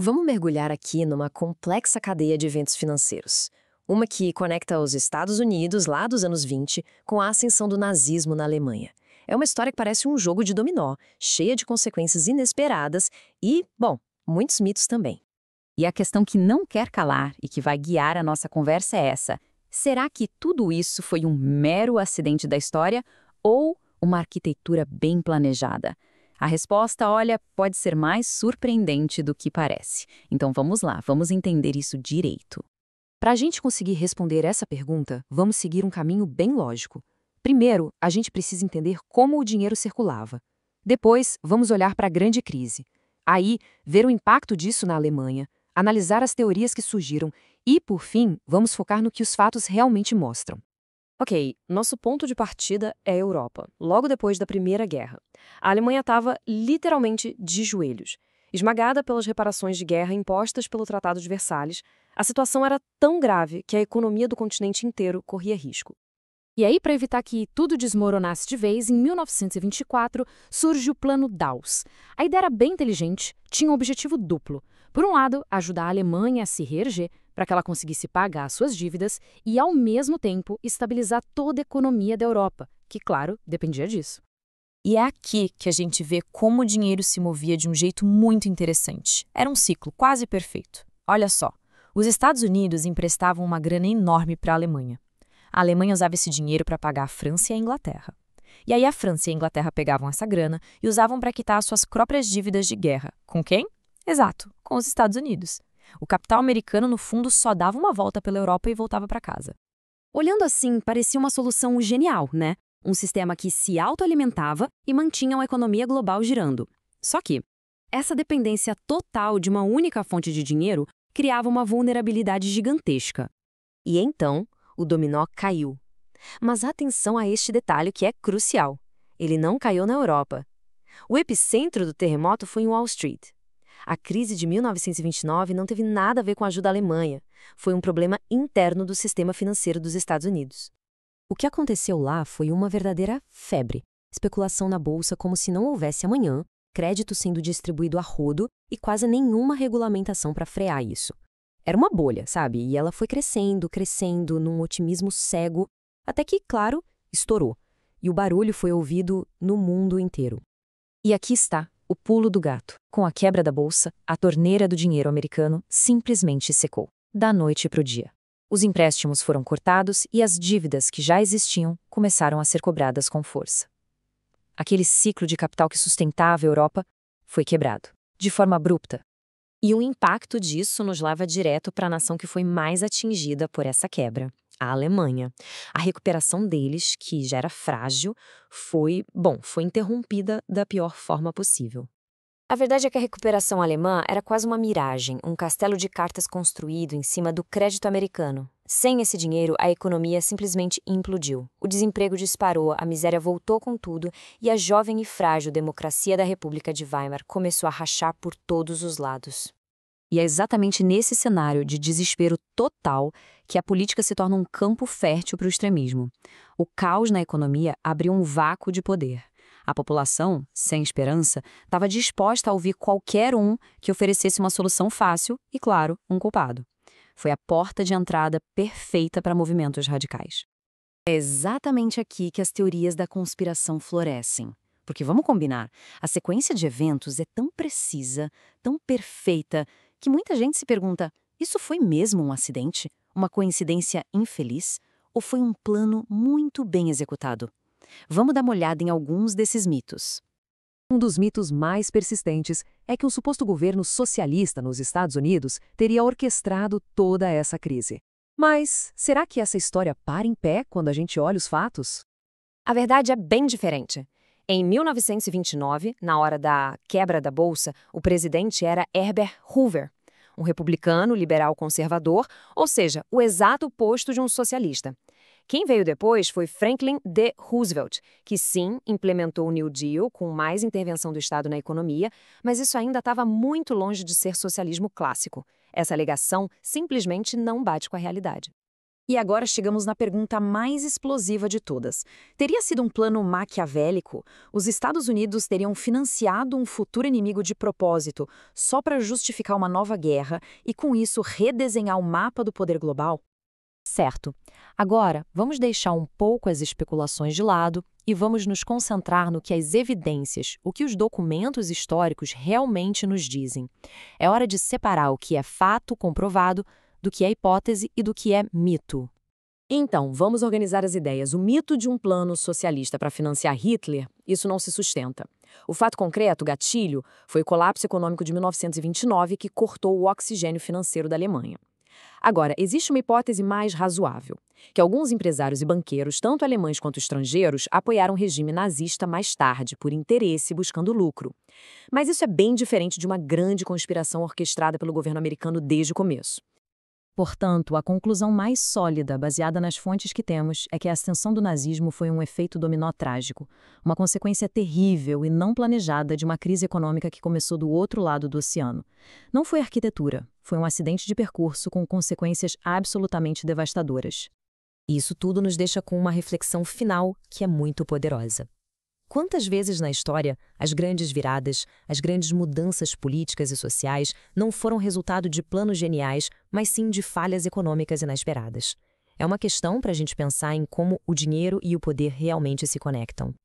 Vamos mergulhar aqui numa complexa cadeia de eventos financeiros. Uma que conecta os Estados Unidos, lá dos anos 20, com a ascensão do nazismo na Alemanha. É uma história que parece um jogo de dominó, cheia de consequências inesperadas e, bom, muitos mitos também. E a questão que não quer calar e que vai guiar a nossa conversa é essa: será que tudo isso foi um mero acidente da história ou uma arquitetura bem planejada? A resposta, olha, pode ser mais surpreendente do que parece. Então vamos lá, vamos entender isso direito. Para a gente conseguir responder essa pergunta, vamos seguir um caminho bem lógico. Primeiro, a gente precisa entender como o dinheiro circulava. Depois, vamos olhar para a grande crise. Aí, ver o impacto disso na Alemanha, analisar as teorias que surgiram e, por fim, vamos focar no que os fatos realmente mostram. Ok, nosso ponto de partida é a Europa, logo depois da Primeira Guerra. A Alemanha estava literalmente de joelhos. Esmagada pelas reparações de guerra impostas pelo Tratado de Versalhes, a situação era tão grave que a economia do continente inteiro corria risco. E aí, para evitar que tudo desmoronasse de vez, em 1924 surge o Plano Dawes. A ideia era bem inteligente, tinha um objetivo duplo. Por um lado, ajudar a Alemanha a se reerguer para que ela conseguisse pagar suas dívidas e, ao mesmo tempo, estabilizar toda a economia da Europa, que, claro, dependia disso. E é aqui que a gente vê como o dinheiro se movia de um jeito muito interessante. Era um ciclo quase perfeito. Olha só, os Estados Unidos emprestavam uma grana enorme para a Alemanha. A Alemanha usava esse dinheiro para pagar a França e a Inglaterra. E aí a França e a Inglaterra pegavam essa grana e usavam para quitar suas próprias dívidas de guerra. Com quem? Exato, com os Estados Unidos. O capital americano, no fundo, só dava uma volta pela Europa e voltava para casa. Olhando assim, parecia uma solução genial, né? Um sistema que se autoalimentava e mantinha a economia global girando. Só que essa dependência total de uma única fonte de dinheiro criava uma vulnerabilidade gigantesca. E então, o dominó caiu. Mas atenção a este detalhe que é crucial. Ele não caiu na Europa. O epicentro do terremoto foi em Wall Street. A crise de 1929 não teve nada a ver com a ajuda à Alemanha. Foi um problema interno do sistema financeiro dos Estados Unidos. O que aconteceu lá foi uma verdadeira febre. Especulação na bolsa como se não houvesse amanhã, crédito sendo distribuído a rodo e quase nenhuma regulamentação para frear isso. Era uma bolha, sabe? E ela foi crescendo, crescendo, num otimismo cego, até que, claro, estourou. E o barulho foi ouvido no mundo inteiro. E aqui está o pulo do gato. Com a quebra da bolsa, a torneira do dinheiro americano simplesmente secou, da noite para o dia. Os empréstimos foram cortados e as dívidas que já existiam começaram a ser cobradas com força. Aquele ciclo de capital que sustentava a Europa foi quebrado, de forma abrupta. E o impacto disso nos leva direto para a nação que foi mais atingida por essa quebra, a Alemanha. A recuperação deles, que já era frágil, foi interrompida da pior forma possível. A verdade é que a recuperação alemã era quase uma miragem, um castelo de cartas construído em cima do crédito americano. Sem esse dinheiro, a economia simplesmente implodiu. O desemprego disparou, a miséria voltou com tudo e a jovem e frágil democracia da República de Weimar começou a rachar por todos os lados. E é exatamente nesse cenário de desespero total que a política se torna um campo fértil para o extremismo. O caos na economia abriu um vácuo de poder. A população, sem esperança, estava disposta a ouvir qualquer um que oferecesse uma solução fácil e, claro, um culpado. Foi a porta de entrada perfeita para movimentos radicais. É exatamente aqui que as teorias da conspiração florescem. Porque vamos combinar, a sequência de eventos é tão precisa, tão perfeita, que muita gente se pergunta, isso foi mesmo um acidente? Uma coincidência infeliz? Ou foi um plano muito bem executado? Vamos dar uma olhada em alguns desses mitos. Um dos mitos mais persistentes é que um suposto governo socialista nos Estados Unidos teria orquestrado toda essa crise. Mas será que essa história para em pé quando a gente olha os fatos? A verdade é bem diferente. Em 1929, na hora da quebra da Bolsa, o presidente era Herbert Hoover, um republicano liberal conservador, ou seja, o exato oposto de um socialista. Quem veio depois foi Franklin D. Roosevelt, que sim, implementou o New Deal com mais intervenção do Estado na economia, mas isso ainda estava muito longe de ser socialismo clássico. Essa alegação simplesmente não bate com a realidade. E agora chegamos na pergunta mais explosiva de todas. Teria sido um plano maquiavélico? Os Estados Unidos teriam financiado um futuro inimigo de propósito, só para justificar uma nova guerra e, com isso, redesenhar o mapa do poder global? Certo. Agora, vamos deixar um pouco as especulações de lado e vamos nos concentrar no que as evidências, o que os documentos históricos realmente nos dizem. É hora de separar o que é fato comprovado do que é hipótese e do que é mito. Então, vamos organizar as ideias. O mito de um plano socialista para financiar Hitler, isso não se sustenta. O fato concreto, gatilho, foi o colapso econômico de 1929 que cortou o oxigênio financeiro da Alemanha. Agora, existe uma hipótese mais razoável, que alguns empresários e banqueiros, tanto alemães quanto estrangeiros, apoiaram o regime nazista mais tarde, por interesse buscando lucro. Mas isso é bem diferente de uma grande conspiração orquestrada pelo governo americano desde o começo. Portanto, a conclusão mais sólida, baseada nas fontes que temos, é que a ascensão do nazismo foi um efeito dominó trágico, uma consequência terrível e não planejada de uma crise econômica que começou do outro lado do oceano. Não foi arquitetura, foi um acidente de percurso com consequências absolutamente devastadoras. E isso tudo nos deixa com uma reflexão final que é muito poderosa. Quantas vezes na história, as grandes viradas, as grandes mudanças políticas e sociais não foram resultado de planos geniais, mas sim de falhas econômicas inesperadas? É uma questão para a gente pensar em como o dinheiro e o poder realmente se conectam.